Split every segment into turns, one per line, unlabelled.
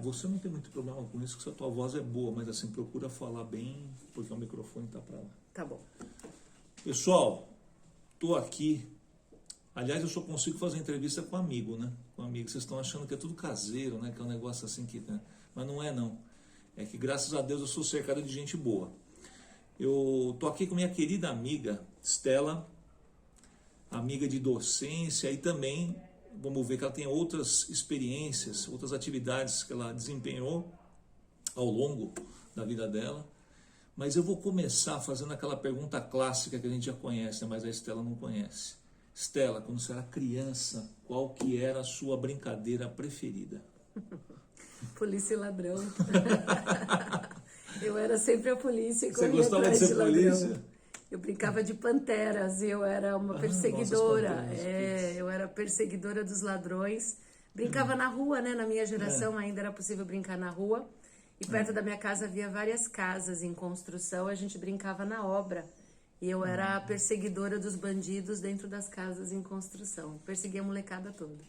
você não tem muito problema com isso, que a tua voz é boa, mas assim, procura falar bem, porque o microfone tá para lá.
Tá bom.
Pessoal, tô aqui. Aliás, eu só consigo fazer entrevista com amigo, né? Com amigo. Vocês estão achando que é tudo caseiro, né? Que é um negócio assim que... Né? Mas não é, não. É que, graças a Deus, eu sou cercado de gente boa. Eu tô aqui com minha querida amiga, Stella, amiga de docência, e também, vamos ver que ela tem outras experiências, outras atividades que ela desempenhou ao longo da vida dela. Mas eu vou começar fazendo aquela pergunta clássica que a gente já conhece, mas a Stella não conhece. Stella, quando você era criança, qual que era a sua brincadeira preferida?
Polícia e ladrão. Eu era sempre a polícia e
Você
corria
gostava de
atrás
ser
ladrão.
polícia?
Eu brincava de panteras, eu era uma perseguidora.
Panteras,
Eu era perseguidora dos ladrões. Brincava na rua, né? Na minha geração ainda era possível brincar na rua. E perto da minha casa havia várias casas em construção, a gente brincava na obra. E eu era a perseguidora dos bandidos dentro das casas em construção. Perseguia a molecada toda.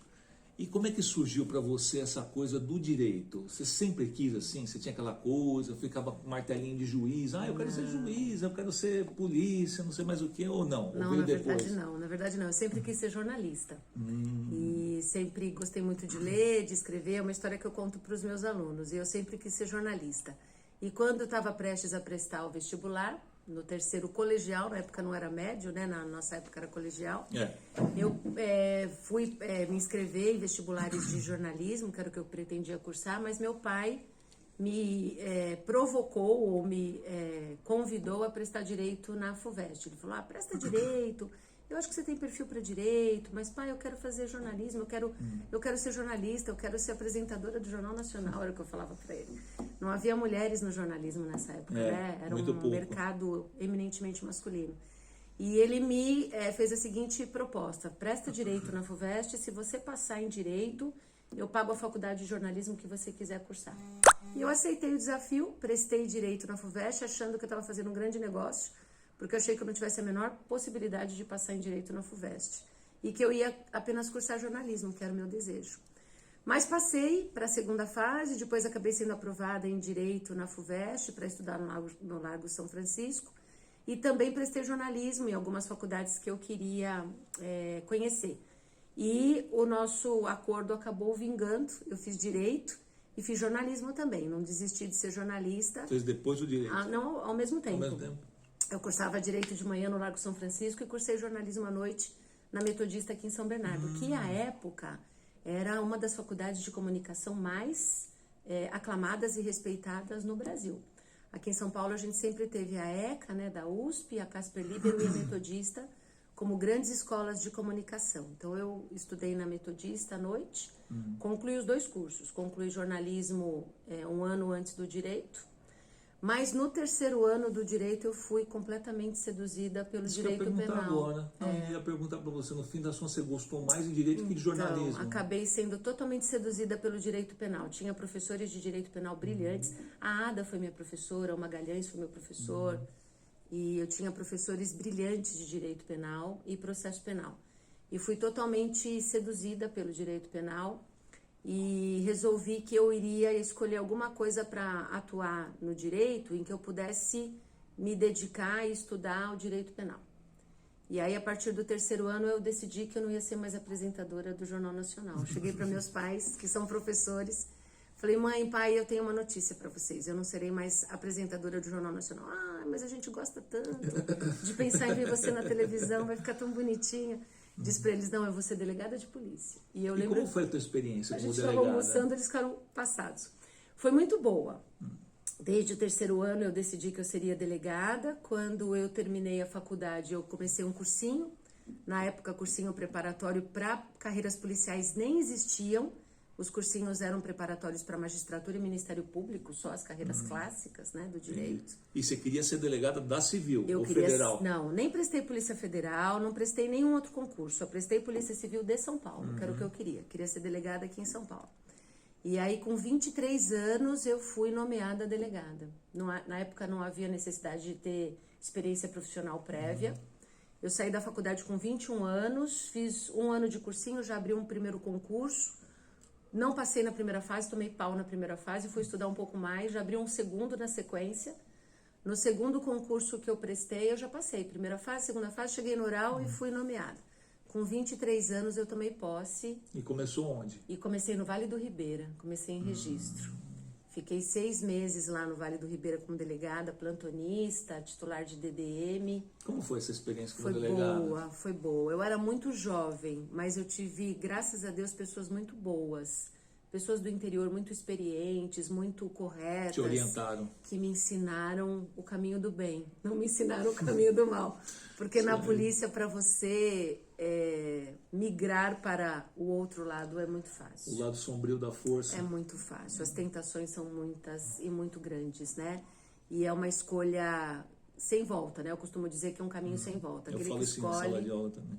E como é que surgiu para você essa coisa do direito? Você sempre quis assim? Você tinha aquela coisa, ficava com martelinho de juiz. Ah, eu quero ser juiz, eu quero ser polícia, não sei mais o que, ou não?
Não,
ou veio
na
depois?
verdade não. Na verdade não. Eu sempre quis ser jornalista. E sempre gostei muito de ler, de escrever. É uma história que eu conto para os meus alunos. E eu sempre quis ser jornalista. E quando eu estava prestes a prestar o vestibular, no terceiro colegial, na época não era médio, né? Na nossa época era colegial. Eu fui me inscrever em vestibulares de jornalismo, que era o que eu pretendia cursar, mas meu pai me provocou ou me convidou a prestar direito na FUVEST. Ele falou, presta direito, eu acho que você tem perfil para direito, mas pai, eu quero fazer jornalismo, eu quero ser jornalista, eu quero ser apresentadora do Jornal Nacional, era o que eu falava para ele. Não havia mulheres no jornalismo nessa época, né? Era um mercado eminentemente masculino. E ele me fez a seguinte proposta, presta direito na FUVEST, se você passar em direito, eu pago a faculdade de jornalismo que você quiser cursar. E eu aceitei o desafio, prestei direito na FUVEST, achando que eu estava fazendo um grande negócio, porque eu achei que eu não tivesse a menor possibilidade de passar em direito na FUVEST. E que eu ia apenas cursar jornalismo, que era o meu desejo. Mas passei para a segunda fase, depois acabei sendo aprovada em direito na FUVEST para estudar no Largo São Francisco. E também prestei jornalismo em algumas faculdades que eu queria conhecer. E o nosso acordo acabou vingando, eu fiz direito e fiz jornalismo também, não desisti de ser jornalista.
Fez depois do direito?
Não, ao mesmo tempo.
Ao mesmo tempo?
Eu cursava direito de manhã no Largo São Francisco e cursei jornalismo à noite na Metodista aqui em São Bernardo, que à época era uma das faculdades de comunicação mais aclamadas e respeitadas no Brasil. Aqui em São Paulo a gente sempre teve a ECA, né, da USP, a Casper Libero e a Metodista como grandes escolas de comunicação. Então eu estudei na Metodista à noite, concluí os 2 cursos, concluí jornalismo um ano antes do direito, mas no terceiro ano do direito eu fui completamente seduzida pelo direito penal.
Agora. Eu ia perguntar para você, no fim das contas, você gostou mais de direito que de jornalismo?
Então, acabei sendo totalmente seduzida pelo direito penal. Tinha professores de direito penal brilhantes. A Ada foi minha professora, o Magalhães foi meu professor. E eu tinha professores brilhantes de direito penal e processo penal. E fui totalmente seduzida pelo direito penal. E resolvi que eu iria escolher alguma coisa para atuar no direito em que eu pudesse me dedicar e estudar o direito penal. E aí, a partir do terceiro ano, eu decidi que eu não ia ser mais apresentadora do Jornal Nacional. Eu cheguei para meus pais, que são professores, falei, mãe, pai, eu tenho uma notícia para vocês, eu não serei mais apresentadora do Jornal Nacional. Mas a gente gosta tanto de pensar em ver você na televisão, vai ficar tão bonitinha. Disse para eles, não, eu vou ser delegada de polícia. E eu lembro,
como foi a tua experiência como delegada?
A gente estava almoçando, eles ficaram passados. Foi muito boa. Desde o terceiro ano eu decidi que eu seria delegada. Quando eu terminei a faculdade, eu comecei um cursinho. Na época, cursinho preparatório para carreiras policiais nem existiam. Os cursinhos eram preparatórios para magistratura e Ministério Público, só as carreiras clássicas, né, do direito.
E você queria ser delegada da Civil ou
queria,
Federal?
Não, nem prestei Polícia Federal, não prestei nenhum outro concurso. Só prestei Polícia Civil de São Paulo, que era o que eu queria. Queria ser delegada aqui em São Paulo. E aí, com 23 anos, eu fui nomeada delegada. Na época, não havia necessidade de ter experiência profissional prévia. Eu saí da faculdade com 21 anos, fiz um ano de cursinho, já abri um primeiro concurso. Não passei na primeira fase, tomei pau na primeira fase, fui estudar um pouco mais, já abri um segundo na sequência. No segundo concurso que eu prestei, eu já passei. Primeira fase, segunda fase, cheguei no oral e fui nomeada. Com 23 anos eu tomei posse.
E começou onde?
E comecei no Vale do Ribeira, comecei em registro. Fiquei 6 meses lá no Vale do Ribeira como delegada, plantonista, titular de DDM.
Como foi essa experiência como delegada?
Foi boa. Eu era muito jovem, mas eu tive, graças a Deus, pessoas muito boas. Pessoas do interior muito experientes, muito corretas.
Te orientaram.
Que me ensinaram o caminho do bem, não me ensinaram o caminho do mal. Porque na polícia, para você migrar para o outro lado é muito fácil.
O lado sombrio da força.
É muito fácil. As tentações são muitas e muito grandes, né? E é uma escolha sem volta, né? Eu costumo dizer que é um caminho sem volta.
Eu
Aquele
falo
que
isso em sala de aula também.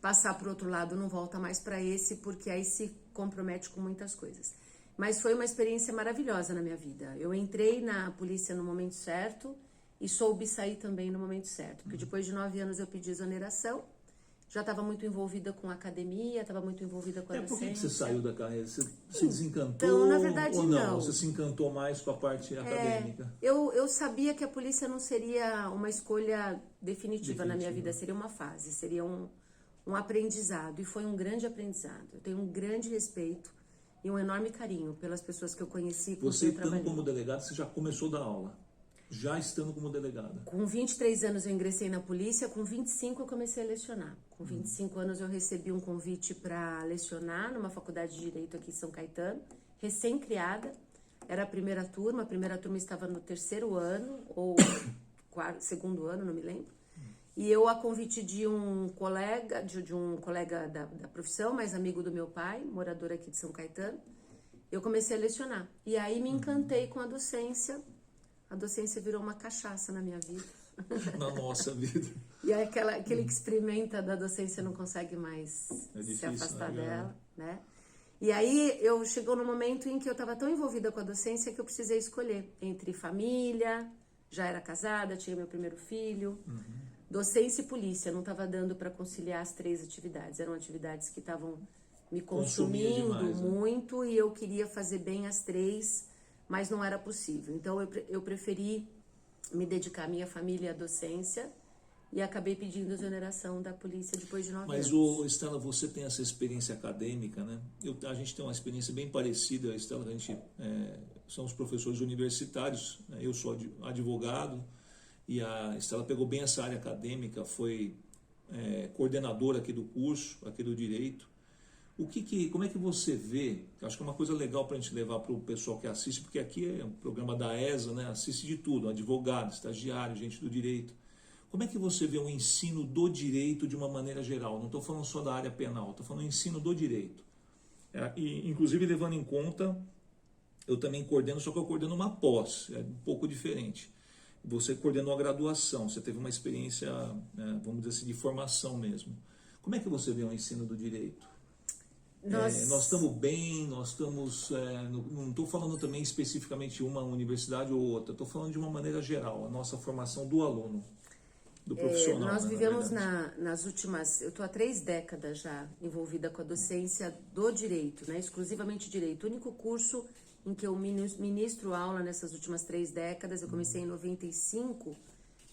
Passar para o outro lado não volta mais para esse, porque aí se compromete com muitas coisas. Mas foi uma experiência maravilhosa na minha vida. Eu entrei na polícia no momento certo e soube sair também no momento certo. Porque depois de 9 anos eu pedi exoneração, já estava muito envolvida com a academia, estava muito envolvida com a docência.
Por que você saiu da carreira? Você se desencantou?
Então, na verdade,
ou não?
não.
Você se encantou mais com a parte acadêmica?
Eu sabia que a polícia não seria uma escolha definitiva na minha vida, seria uma fase, seria um aprendizado, e foi um grande aprendizado. Eu tenho um grande respeito e um enorme carinho pelas pessoas que eu conheci.
Você estando como delegada, você já começou a dar aula? Já estando como delegada? Com
23 anos eu ingressei na polícia, com 25 eu comecei a lecionar. Com 25 anos eu recebi um convite para lecionar numa faculdade de Direito aqui em São Caetano, recém-criada. Era a primeira turma estava no 3º ano, ou 2º ano, não me lembro. E eu, a convite de um colega, da profissão, mas amigo do meu pai, morador aqui de São Caetano, eu comecei a lecionar. E aí me encantei com a docência. A docência virou uma cachaça na minha vida.
Na nossa vida.
E aí aquele que experimenta da docência não consegue mais se afastar dela, né? E aí chegou no momento em que eu estava tão envolvida com a docência que eu precisei escolher entre família, já era casada, tinha meu primeiro filho... Docência e polícia, não estava dando para conciliar as 3 atividades. Eram atividades que estavam me consumindo demais, muito, e eu queria fazer bem as 3, mas não era possível. Então eu preferi me dedicar à minha família e à docência e acabei pedindo exoneração da polícia depois de 9 anos.
Mas, Estela, você tem essa experiência acadêmica, né? A gente tem uma experiência bem parecida, Estela, a gente somos professores universitários, né? Eu sou advogado, e a Estela pegou bem essa área acadêmica, foi coordenadora aqui do curso, aqui do Direito. Como é que você vê, acho que é uma coisa legal para a gente levar para o pessoal que assiste, porque aqui é um programa da ESA, né? Assiste de tudo, advogado, estagiário, gente do direito. Como é que você vê o ensino do direito de uma maneira geral? Não estou falando só da área penal, estou falando do ensino do direito. E, inclusive, levando em conta, eu também coordeno, só que eu coordeno uma pós, é um pouco diferente. Você coordenou a graduação, você teve uma experiência, vamos dizer assim, de formação mesmo. Como é que você vê o ensino do direito? Nós estamos bem, nós estamos... não estou falando também especificamente de uma universidade ou outra, estou falando de uma maneira geral, a nossa formação do aluno, do profissional.
Nós vivemos nas últimas... Eu estou há 3 décadas já envolvida com a docência do direito, né? Exclusivamente direito. O único curso em que eu ministro aula nessas últimas 3 décadas, eu comecei em 95,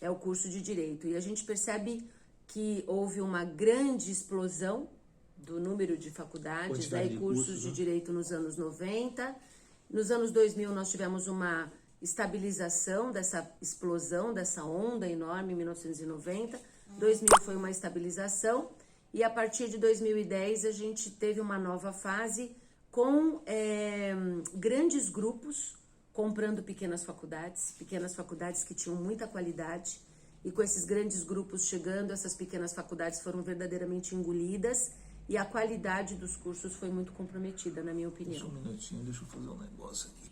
é o curso de Direito. E a gente percebe que houve uma grande explosão do número de faculdades e cursos de Direito nos anos 90. Nos anos 2000 nós tivemos uma estabilização dessa explosão, dessa onda enorme em 1990. 2000 foi uma estabilização e a partir de 2010 a gente teve uma nova fase com grandes grupos comprando pequenas faculdades que tinham muita qualidade, e com esses grandes grupos chegando, essas pequenas faculdades foram verdadeiramente engolidas e a qualidade dos cursos foi muito comprometida, na minha opinião.
Só um minutinho, deixa eu fazer um negócio aqui.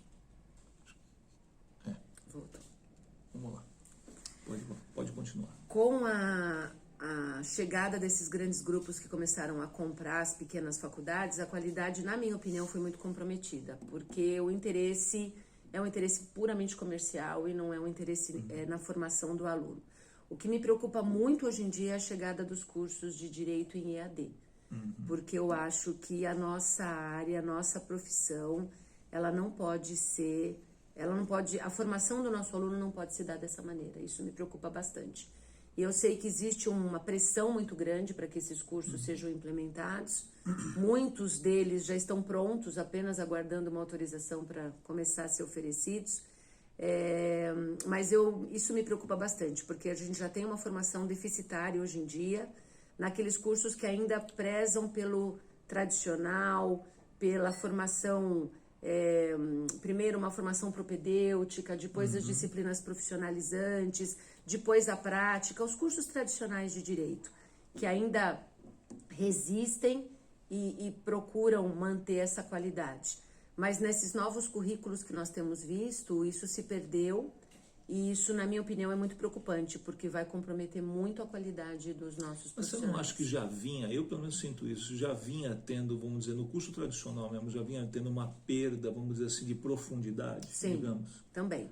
Voltou.
Vamos lá. Pode continuar.
Com a chegada desses grandes grupos que começaram a comprar as pequenas faculdades, a qualidade, na minha opinião, foi muito comprometida, porque o interesse é um interesse puramente comercial e não é um interesse na formação do aluno. O que me preocupa muito hoje em dia é a chegada dos cursos de Direito em EAD. porque eu acho que a nossa área, a nossa profissão, ela não pode, a formação do nosso aluno não pode se dar dessa maneira. Isso me preocupa bastante. E eu sei que existe uma pressão muito grande para que esses cursos sejam implementados. Muitos deles já estão prontos, apenas aguardando uma autorização para começar a ser oferecidos. Mas isso me preocupa bastante, porque a gente já tem uma formação deficitária hoje em dia, naqueles cursos que ainda prezam pelo tradicional, pela formação, primeiro uma formação propedêutica, depois as disciplinas profissionalizantes, depois a prática, os cursos tradicionais de direito, que ainda resistem e procuram manter essa qualidade. Mas nesses novos currículos que nós temos visto, isso se perdeu, e isso, na minha opinião, é muito preocupante, porque vai comprometer muito a qualidade dos nossos profissionais.
Mas você não acha que já vinha, eu pelo menos sinto isso, já vinha tendo, vamos dizer, no curso tradicional mesmo, já vinha tendo uma perda, vamos dizer assim, de profundidade,
Sim,
digamos?
também.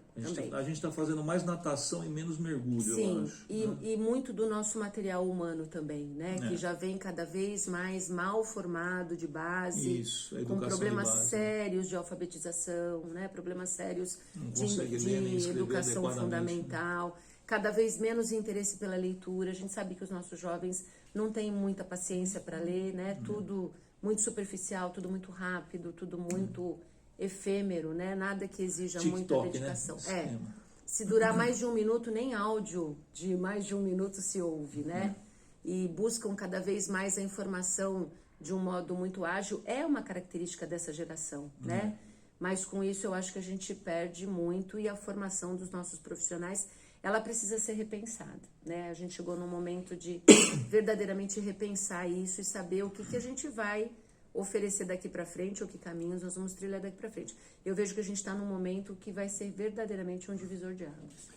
A gente está fazendo mais natação e menos mergulho,
Sim,
eu acho.
E muito do nosso material humano também, né? Que já vem cada vez mais mal formado de base,
Isso, a
com
educação
problemas
de base,
sérios de alfabetização, né? Problemas sérios
de
educação fundamental, cada vez menos interesse pela leitura. A gente sabe que os nossos jovens não têm muita paciência para ler, né? Tudo muito superficial, tudo muito rápido, tudo muito efêmero, né? Nada que exija muita dedicação.
Né?
Se durar mais de um minuto, nem áudio de mais de um minuto se ouve, né? E buscam cada vez mais a informação de um modo muito ágil. É uma característica dessa geração, né? Mas com isso eu acho que a gente perde muito, e a formação dos nossos profissionais, ela precisa ser repensada, né? A gente chegou num momento de verdadeiramente repensar isso e saber o que a gente vai oferecer daqui para frente, ou que caminhos nós vamos trilhar daqui para frente. Eu vejo que a gente está num momento que vai ser verdadeiramente um divisor de águas.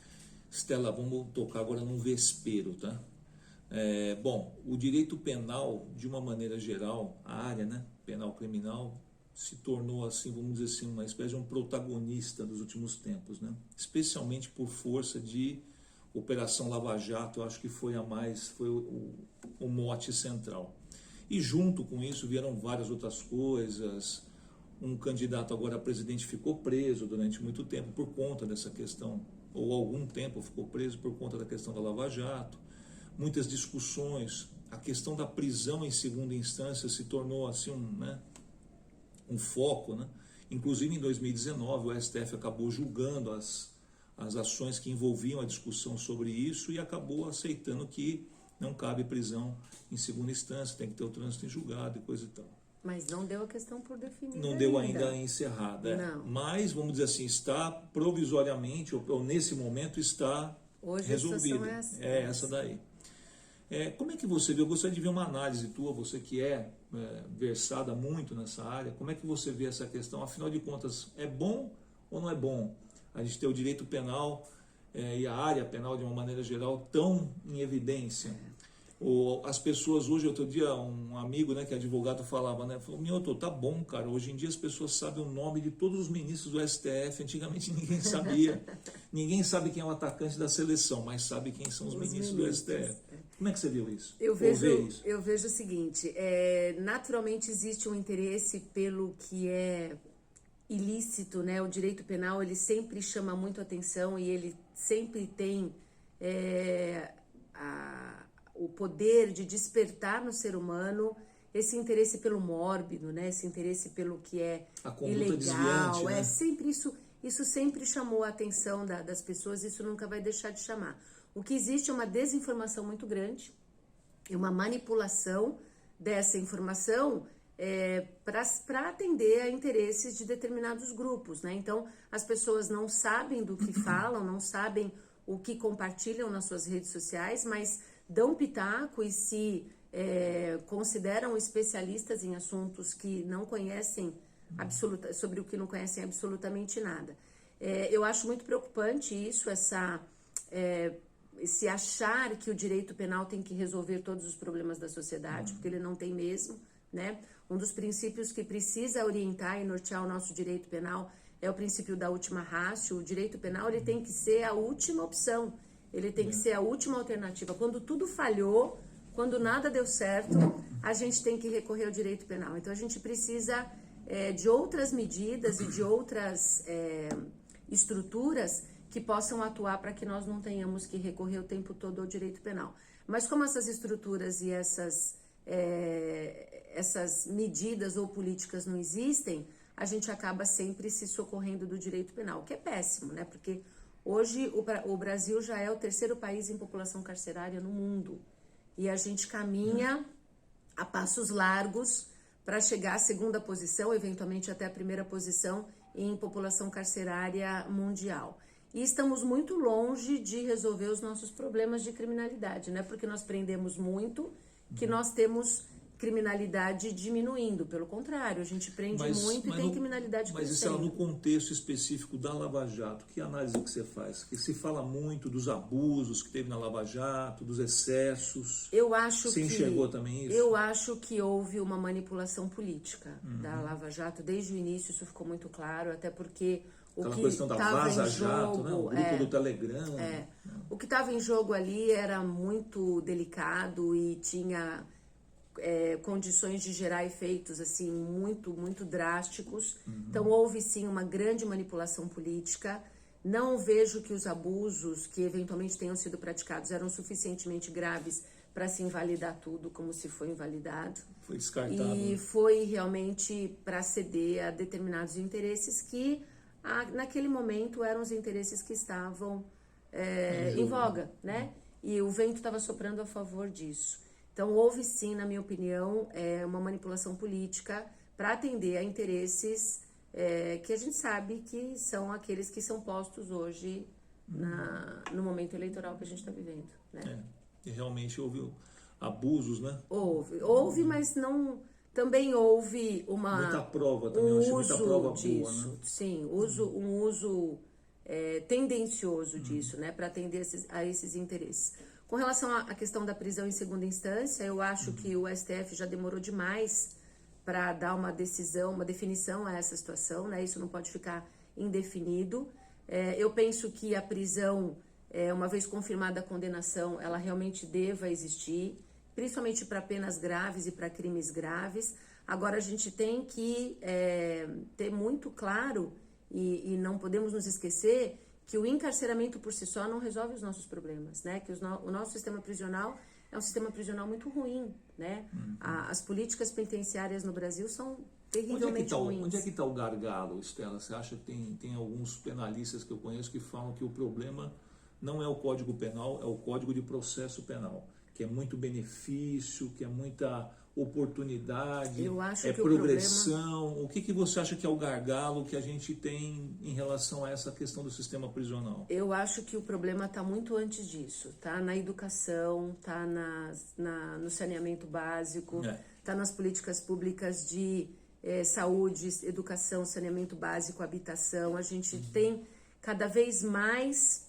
Stella, vamos tocar agora num vespeiro, tá? Bom, o direito penal, de uma maneira geral, a área, né, penal criminal, se tornou, assim, vamos dizer assim, uma espécie de um protagonista dos últimos tempos, né? Especialmente por força de Operação Lava Jato. Eu acho que foi o mote central. E junto com isso vieram várias outras coisas. Um candidato agora a presidente ficou preso durante muito tempo por conta dessa questão, ou algum tempo ficou preso por conta da questão da Lava Jato. Muitas discussões, a questão da prisão em segunda instância se tornou assim um foco, né? Inclusive em 2019 o STF acabou julgando as ações que envolviam a discussão sobre isso e acabou aceitando que não cabe prisão em segunda instância, tem que ter o trânsito em julgado e coisa e tal.
Mas não deu a questão por definida.
Não deu ainda encerrada.
Não.
Mas, vamos dizer assim, está provisoriamente, ou nesse momento está resolvido.
A situação
é essa daí. Como é que você vê? Eu gostaria de ver uma análise tua, você que é versada muito nessa área, como é que você vê essa questão? Afinal de contas, é bom ou não é bom a gente ter o direito penal e a área penal, de uma maneira geral, tão em evidência? As pessoas hoje, outro dia, um amigo, né, que é advogado, falava, né, falou, Mioto, tá bom, cara, hoje em dia as pessoas sabem o nome de todos os ministros do STF, antigamente ninguém sabia. Ninguém sabe quem é o atacante da seleção, mas sabe quem são os ministros do STF. Como é que você viu isso?
Eu vejo o seguinte, naturalmente existe um interesse pelo que é ilícito, né? O direito penal, ele sempre chama muito atenção e ele sempre tem o poder de despertar no ser humano esse interesse pelo mórbido, né? Esse interesse pelo que é ilegal.
Desviante, né?
Sempre isso sempre chamou a atenção das pessoas, isso nunca vai deixar de chamar. O que existe é uma desinformação muito grande e uma manipulação dessa informação para atender a interesses de determinados grupos, né? Então, as pessoas não sabem do que falam, não sabem o que compartilham nas suas redes sociais, mas dão pitaco e se consideram especialistas em assuntos que não conhecem sobre o que não conhecem absolutamente nada. Eu acho muito preocupante isso, esse achar que o direito penal tem que resolver todos os problemas da sociedade, porque ele não tem mesmo, né? Um dos princípios que precisa orientar e nortear o nosso direito penal é o princípio da última ratio. O direito penal, ele tem que ser a última opção, ele tem que ser a última alternativa. Quando tudo falhou, quando nada deu certo, a gente tem que recorrer ao direito penal. Então, a gente precisa de outras medidas e de outras estruturas que possam atuar para que nós não tenhamos que recorrer o tempo todo ao direito penal. Mas como essas estruturas e essas medidas ou políticas não existem, a gente acaba sempre se socorrendo do direito penal, o que é péssimo, né? Porque hoje o Brasil já é o terceiro país em população carcerária no mundo. E a gente caminha a passos largos para chegar à segunda posição, eventualmente até a primeira posição em população carcerária mundial. E estamos muito longe de resolver os nossos problemas de criminalidade, né? Porque nós prendemos muito, que nós temos criminalidade diminuindo. Pelo contrário, a gente prende muito e tem criminalidade crescendo.
Mas isso é no contexto específico da Lava Jato. Que análise que você faz? Que se fala muito dos abusos que teve na Lava Jato, dos excessos. Você enxergou também isso?
Eu acho que houve uma manipulação política da Lava Jato. Desde o início isso ficou muito claro, até porque
aquela questão da Vaza Jato, né? O grupo do Telegram.
O que estava em jogo ali era muito delicado e tinha condições de gerar efeitos assim muito, muito drásticos. Então houve sim uma grande manipulação política. Não vejo que os abusos que eventualmente tenham sido praticados eram suficientemente graves para se invalidar tudo como se foi invalidado.
Foi descartado.
E foi realmente para ceder a determinados interesses que naquele momento eram os interesses que estavam em voga, né? E o vento estava soprando a favor disso. Então, houve sim, na minha opinião, uma manipulação política para atender a interesses que a gente sabe que são aqueles que são postos hoje no momento eleitoral que a gente está vivendo, né?
E realmente houve abusos, né?
Houve, mas não... Também houve
muita prova também, muita prova boa, né?
Sim, um uso tendencioso disso, né, para atender a esses interesses. Com relação à questão da prisão em segunda instância, eu acho que o STF já demorou demais para dar uma decisão, uma definição a essa situação, né? Isso não pode ficar indefinido. Eu penso que a prisão, uma vez confirmada a condenação, ela realmente deva existir, principalmente para penas graves e para crimes graves. Agora, a gente tem que ter muito claro, e não podemos nos esquecer, que o encarceramento por si só não resolve os nossos problemas, né? Que o nosso sistema prisional é um sistema prisional muito ruim, né? As políticas penitenciárias no Brasil são terrivelmente ruins.
Onde é que está o gargalo, Estela? Você acha que tem alguns penalistas que eu conheço que falam que o problema não é o Código Penal, é o Código de Processo Penal, que é muito benefício, que é muita oportunidade, progressão. O que você acha que é o gargalo que a gente tem em relação a essa questão do sistema prisional?
Eu acho que o problema está muito antes disso. Está na educação, está no saneamento básico, está nas políticas públicas de saúde, educação, saneamento básico, habitação. A gente tem cada vez mais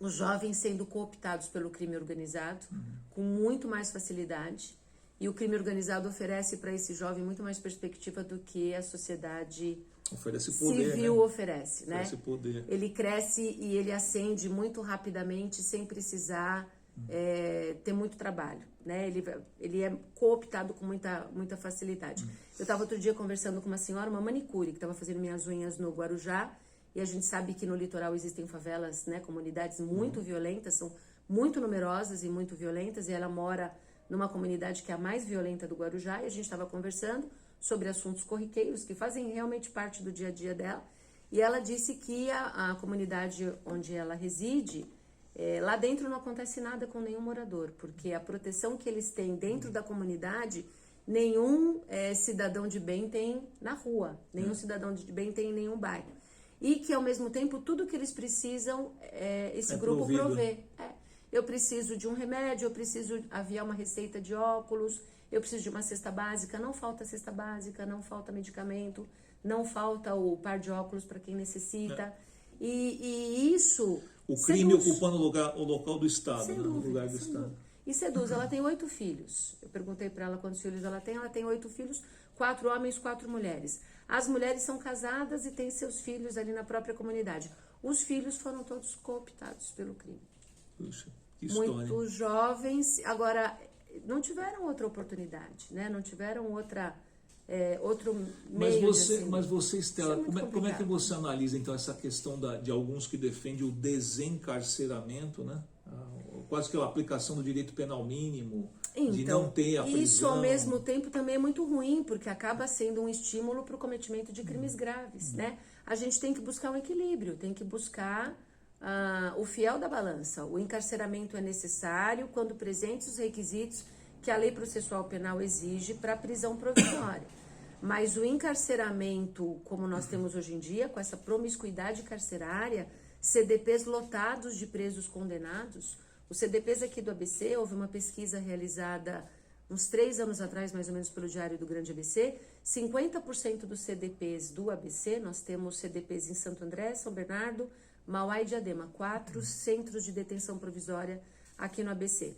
os jovens sendo cooptados pelo crime organizado, com muito mais facilidade. E o crime organizado oferece para esse jovem muito mais perspectiva do que a sociedade civil oferece, né?
Oferece poder.
Ele cresce e ele ascende muito rapidamente, sem precisar ter muito trabalho, né? Ele é cooptado com muita facilidade. Eu estava outro dia conversando com uma senhora, uma manicure, que estava fazendo minhas unhas no Guarujá, e a gente sabe que no litoral existem favelas, né? Comunidades muito violentas, são muito numerosas e muito violentas, e ela mora numa comunidade que é a mais violenta do Guarujá, e a gente estava conversando sobre assuntos corriqueiros que fazem realmente parte do dia a dia dela, e ela disse que a comunidade onde ela reside, lá dentro não acontece nada com nenhum morador, porque a proteção que eles têm dentro da comunidade, nenhum cidadão de bem tem na rua, nenhum cidadão de bem tem em nenhum bairro, e que ao mesmo tempo tudo que eles precisam, esse grupo provê. Eu preciso de um remédio, eu preciso aviar uma receita de óculos, eu preciso de uma cesta básica, não falta cesta básica, não falta medicamento, não falta o par de óculos para quem necessita. E isso...
O crime ocupando o local do Estado,
sem
né?
dúvida,
O lugar do Estado.
E seduz, ela tem 8 filhos. Eu perguntei para ela quantos filhos ela tem 8 filhos, 4 homens, 4 mulheres. As mulheres são casadas e têm seus filhos ali na própria comunidade. Os filhos foram todos cooptados pelo crime.
Puxa, que história.
Muitos jovens. Agora, não tiveram outra oportunidade, né? Não tiveram outro meio
Mas você, Estela, como é que
complicado.
você analisa então essa questão de alguns que defendem o desencarceramento, né? Quase que a aplicação do direito penal mínimo, de não ter a prisão.
Isso ao mesmo tempo também é muito ruim, porque acaba sendo um estímulo para o cometimento de crimes graves, né? A gente tem que buscar um equilíbrio, tem que buscar o fiel da balança. O encarceramento é necessário quando presentes os requisitos que a lei processual penal exige para a prisão provisória. Mas o encarceramento, como nós temos hoje em dia, com essa promiscuidade carcerária, CDPs lotados de presos condenados, os CDPs aqui do ABC, houve uma pesquisa realizada uns 3 anos atrás, mais ou menos, pelo Diário do Grande ABC, 50% dos CDPs do ABC, nós temos CDPs em Santo André, São Bernardo, Mauá e Diadema, 4 centros de detenção provisória aqui no ABC.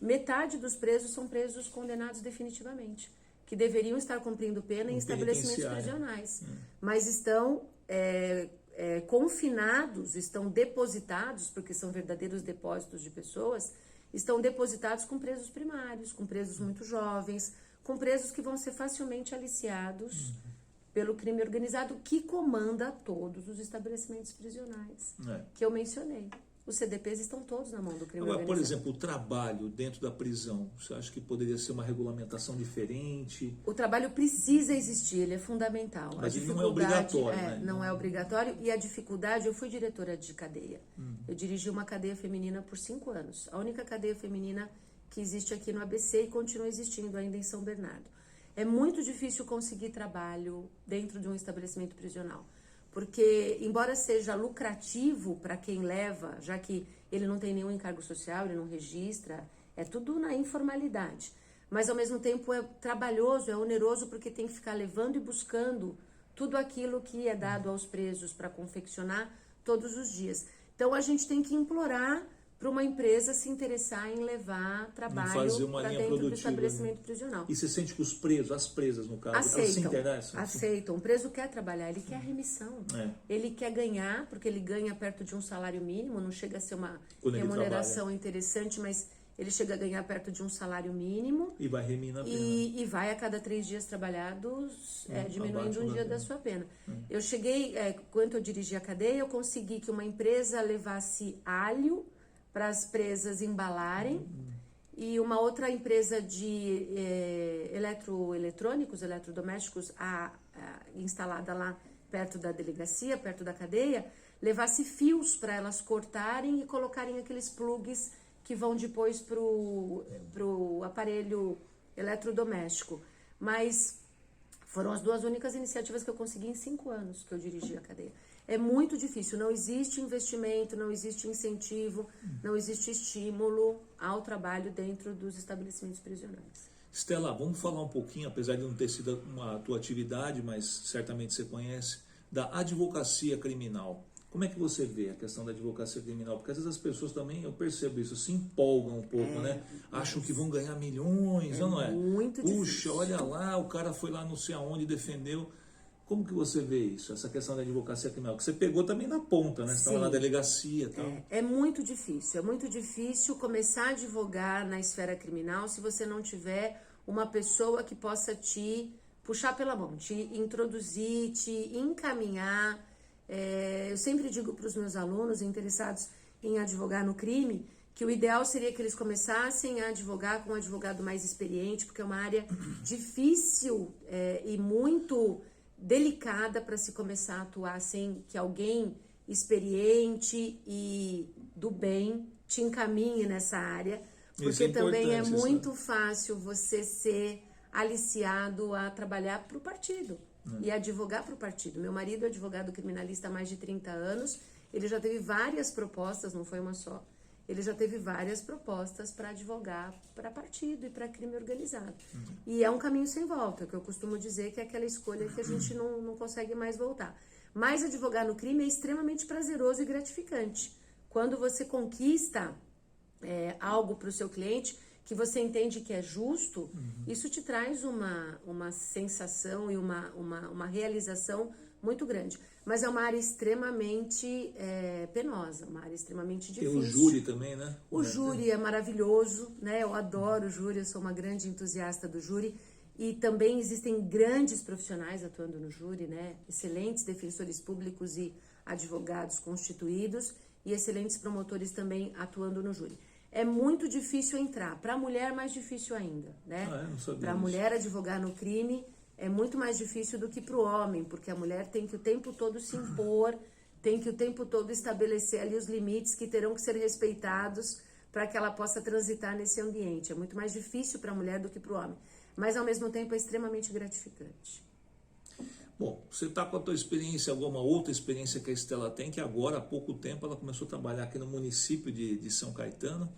Metade dos presos são presos condenados definitivamente, que deveriam estar cumprindo pena em estabelecimentos prisionais, mas estão confinados, estão depositados, porque são verdadeiros depósitos de pessoas, estão depositados com presos primários, com presos muito jovens, com presos que vão ser facilmente aliciados pelo crime organizado, que comanda todos os estabelecimentos prisionais que eu mencionei. Os CDPs estão todos na mão do crime organizado.
Por exemplo, o trabalho dentro da prisão, você acha que poderia ser uma regulamentação diferente?
O trabalho precisa existir, ele é fundamental.
Mas ele não é obrigatório, né?
Não é obrigatório. E a dificuldade, eu fui diretora de cadeia. Eu dirigi uma cadeia feminina por 5 anos. A única cadeia feminina que existe aqui no ABC e continua existindo ainda em São Bernardo. É muito difícil conseguir trabalho dentro de um estabelecimento prisional. Porque, embora seja lucrativo para quem leva, já que ele não tem nenhum encargo social, ele não registra, é tudo na informalidade. Mas, ao mesmo tempo, é trabalhoso, é oneroso, porque tem que ficar levando e buscando tudo aquilo que é dado aos presos para confeccionar todos os dias. Então, a gente tem que implorar para uma empresa se interessar em levar trabalho para dentro do estabelecimento prisional.
E você sente que os presos, as presas no caso,
aceitam,
elas se interessam?
Aceitam. O preso quer trabalhar, ele quer remissão. Ele quer ganhar, porque ele ganha perto de um salário mínimo, não chega a ser uma remuneração interessante, mas ele chega a ganhar perto de um salário mínimo.
E vai reminar a pena.
E vai a cada 3 dias trabalhados, diminuindo um dia da sua pena. Eu cheguei, quando eu dirigi a cadeia, eu consegui que uma empresa levasse alho para as presas embalarem, e uma outra empresa de eletroeletrônicos, eletrodomésticos, instalada lá perto da delegacia, perto da cadeia, levasse fios para elas cortarem e colocarem aqueles plugs que vão depois pro aparelho eletrodoméstico. Mas foram as 2 únicas iniciativas que eu consegui em 5 anos que eu dirigi a cadeia. É muito difícil, não existe investimento, não existe incentivo, não existe estímulo ao trabalho dentro dos estabelecimentos prisionais.
Estela, vamos falar um pouquinho, apesar de não ter sido a tua atividade, mas certamente você conhece, da advocacia criminal. Como é que você vê a questão da advocacia criminal? Porque às vezes as pessoas também, eu percebo isso, se empolgam um pouco, né? Acham que vão ganhar milhões, não é?
Muito difícil.
Puxa, olha lá, o cara foi lá não sei aonde, defendeu. Como que você vê isso, essa questão da advocacia criminal? Que você pegou também na ponta, né? Você estava na delegacia e tal.
É muito difícil começar a advogar na esfera criminal se você não tiver uma pessoa que possa te puxar pela mão, te introduzir, te encaminhar. Eu sempre digo para os meus alunos interessados em advogar no crime que o ideal seria que eles começassem a advogar com um advogado mais experiente, porque é uma área difícil e muito delicada para se começar a atuar sem que alguém experiente e do bem te encaminhe nessa área, porque também é muito fácil você ser aliciado a trabalhar para o partido e advogar para o partido. Meu marido é advogado criminalista há mais de 30 anos, ele já teve várias propostas, não foi uma só, ele já teve várias propostas para advogar para partido e para crime organizado. E é um caminho sem volta, que eu costumo dizer que é aquela escolha que a gente não consegue mais voltar. Mas advogar no crime é extremamente prazeroso e gratificante. Quando você conquista algo para o seu cliente, que você entende que é justo, isso te traz uma sensação e uma realização muito grande. Mas é uma área extremamente penosa, uma área extremamente difícil.
Tem o júri também, né?
O júri é maravilhoso, né? Eu adoro o júri, eu sou uma grande entusiasta do júri. E também existem grandes profissionais atuando no júri, né? Excelentes defensores públicos e advogados constituídos e excelentes promotores também atuando no júri. É muito difícil entrar. Para a mulher, mais difícil ainda, né? Para a mulher advogar no crime é muito mais difícil do que para o homem, porque a mulher tem que o tempo todo se impor, tem que o tempo todo estabelecer ali os limites que terão que ser respeitados para que ela possa transitar nesse ambiente. É muito mais difícil para a mulher do que para o homem, mas ao mesmo tempo é extremamente gratificante.
Bom, você está com a tua experiência, alguma outra experiência que a Estela tem, que agora, há pouco tempo, ela começou a trabalhar aqui no município de São Caetano,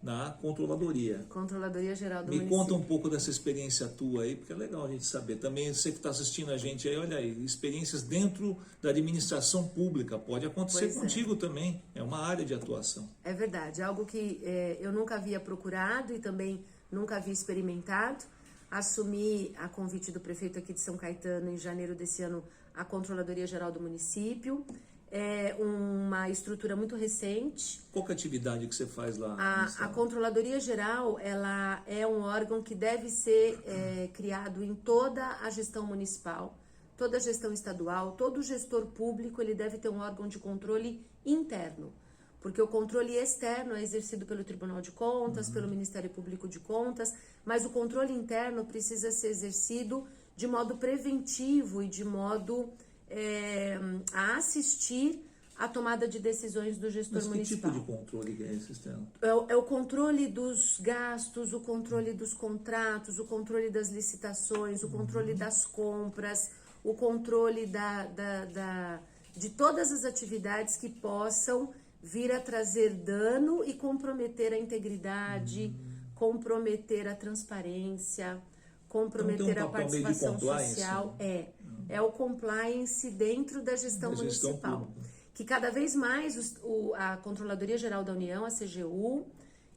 na Controladoria.
Controladoria Geral do
Me
Município.
conta um pouco dessa experiência tua aí, porque é legal a gente saber. Também você que está assistindo a gente aí, olha aí, experiências dentro da administração pública, pode acontecer contigo também, é uma área de atuação.
É verdade, algo que eu nunca havia procurado e também nunca havia experimentado. Assumi, a convite do prefeito aqui de São Caetano, em janeiro desse ano, a Controladoria Geral do Município. É uma estrutura muito recente.
Qual que é a atividade que você faz lá?
A Controladoria Geral, ela é um órgão que deve ser criado em toda a gestão municipal, toda a gestão estadual, todo gestor público, ele deve ter um órgão de controle interno, porque o controle externo é exercido pelo Tribunal de Contas, pelo Ministério Público de Contas, mas o controle interno precisa ser exercido de modo preventivo e de modo a assistir à tomada de decisões do gestor municipal.
Mas que tipo de controle que é esse externo?
É o controle dos gastos, o controle dos contratos, o controle das licitações, o controle das compras, o controle de todas as atividades que possam vir a trazer dano e comprometer a integridade, comprometer a transparência, comprometer a participação social. É o compliance dentro da gestão municipal. Que cada vez mais a Controladoria Geral da União, a CGU,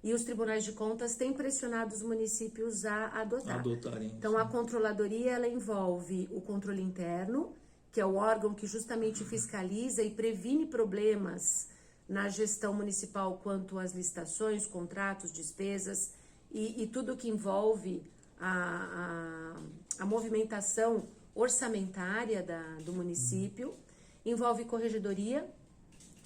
e os tribunais de contas têm pressionado os municípios a adotarem. Então, a Controladoria, ela envolve o controle interno, que é o órgão que justamente fiscaliza e previne problemas na gestão municipal quanto às licitações, contratos, despesas e tudo que envolve a movimentação orçamentária do município. Envolve corregedoria,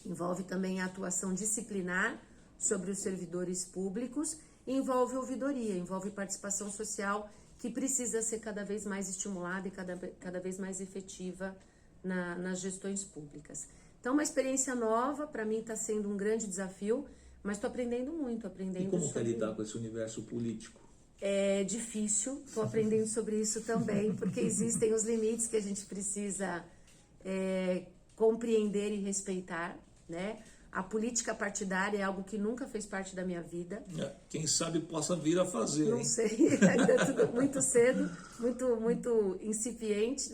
envolve também a atuação disciplinar sobre os servidores públicos, e envolve ouvidoria, envolve participação social, que precisa ser cada vez mais estimulada e cada vez mais efetiva nas gestões públicas. Então, uma experiência nova, para mim está sendo um grande desafio, mas estou aprendendo muito,
E como quer lidar com esse universo político?
É difícil, estou aprendendo sobre isso também, porque existem os limites que a gente precisa compreender e respeitar, né? A política partidária é algo que nunca fez parte da minha vida.
Quem sabe possa vir a fazer,
Não sei, ainda é tudo muito cedo, muito incipiente,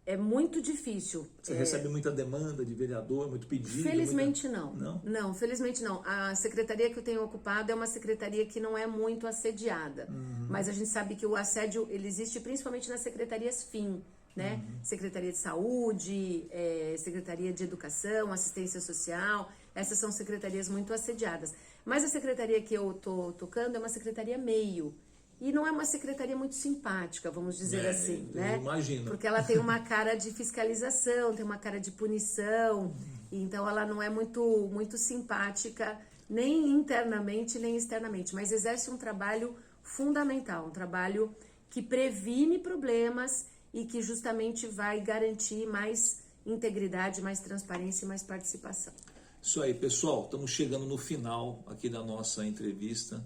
é muito difícil.
Você recebe muita demanda de vereador, muito pedido?
Felizmente não. Não, felizmente não. A secretaria que eu tenho ocupado é uma secretaria que não é muito assediada. Mas a gente sabe que o assédio, ele existe principalmente nas secretarias FIM, né? Secretaria de Saúde, Secretaria de Educação, Assistência Social, essas são secretarias muito assediadas. Mas a secretaria que eu tô tocando é uma secretaria meio. E não é uma secretaria muito simpática, vamos dizer assim, né?
Imagino.
Porque ela tem uma cara de fiscalização, tem uma cara de punição, então ela não é muito simpática, nem internamente, nem externamente, mas exerce um trabalho fundamental, um trabalho que previne problemas e que justamente vai garantir mais integridade, mais transparência e mais participação.
Isso aí, pessoal, estamos chegando no final aqui da nossa entrevista.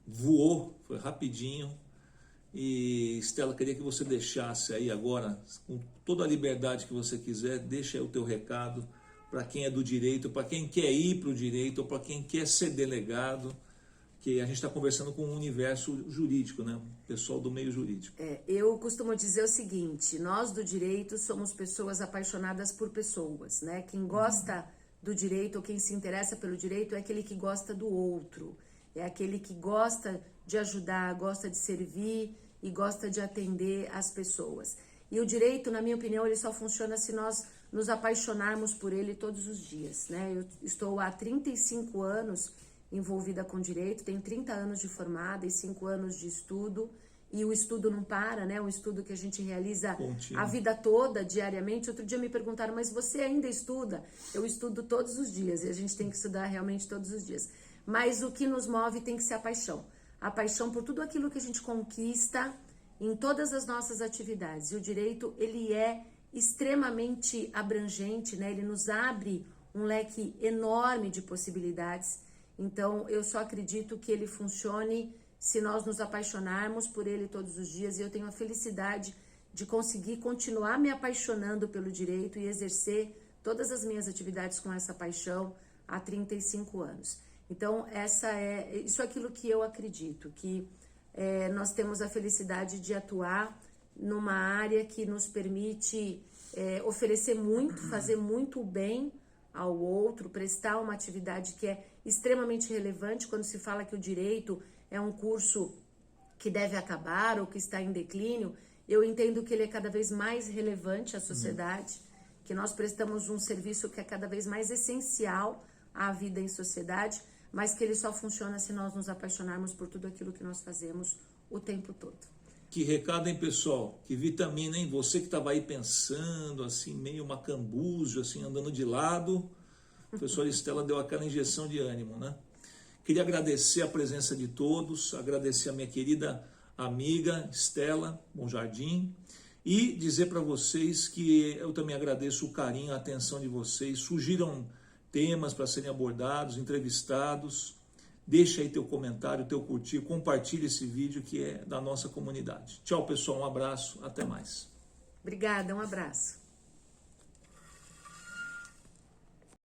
Voou, foi rapidinho. E Estela, queria que você deixasse aí agora, com toda a liberdade que você quiser, deixa aí o teu recado para quem é do direito, para quem quer ir para o direito, ou para quem quer ser delegado, que a gente está conversando com o universo jurídico, né? O pessoal do meio jurídico.
Eu costumo dizer o seguinte, nós do direito somos pessoas apaixonadas por pessoas, né? Quem gosta do direito, ou quem se interessa pelo direito, é aquele que gosta do outro. É aquele que gosta de ajudar, gosta de servir e gosta de atender as pessoas. E o direito, na minha opinião, ele só funciona se nós nos apaixonarmos por ele todos os dias, né? Eu estou há 35 anos envolvida com direito, tenho 30 anos de formada e 5 anos de estudo, e o estudo não para, né? Um estudo que a gente realiza a vida toda, diariamente. Outro dia me perguntaram, mas você ainda estuda? Eu estudo todos os dias, e a gente tem que estudar realmente todos os dias. Mas o que nos move tem que ser a paixão. A paixão por tudo aquilo que a gente conquista em todas as nossas atividades. E o direito, ele é extremamente abrangente, né? Ele nos abre um leque enorme de possibilidades. Então, eu só acredito que ele funcione se nós nos apaixonarmos por ele todos os dias. E eu tenho a felicidade de conseguir continuar me apaixonando pelo direito e exercer todas as minhas atividades com essa paixão há 35 anos. Então, isso é aquilo que eu acredito, que nós temos a felicidade de atuar numa área que nos permite oferecer muito, fazer muito bem ao outro, prestar uma atividade que é extremamente relevante. Quando se fala que o direito é um curso que deve acabar ou que está em declínio, eu entendo que ele é cada vez mais relevante à sociedade, que nós prestamos um serviço que é cada vez mais essencial à vida em sociedade, mas que ele só funciona se nós nos apaixonarmos por tudo aquilo que nós fazemos o tempo todo.
Que recado, hein, pessoal? Que vitamina, hein? Você que estava aí pensando, assim, meio macambujo, assim, andando de lado, a professora Estela deu aquela injeção de ânimo, né? Queria agradecer a presença de todos, agradecer a minha querida amiga Estela Bonjardim e dizer para vocês que eu também agradeço o carinho, a atenção de vocês. Surgiram temas para serem abordados, entrevistados. Deixa aí teu comentário, teu curtir, compartilhe esse vídeo que é da nossa comunidade. Tchau, pessoal, um abraço, até mais.
Obrigada, um abraço.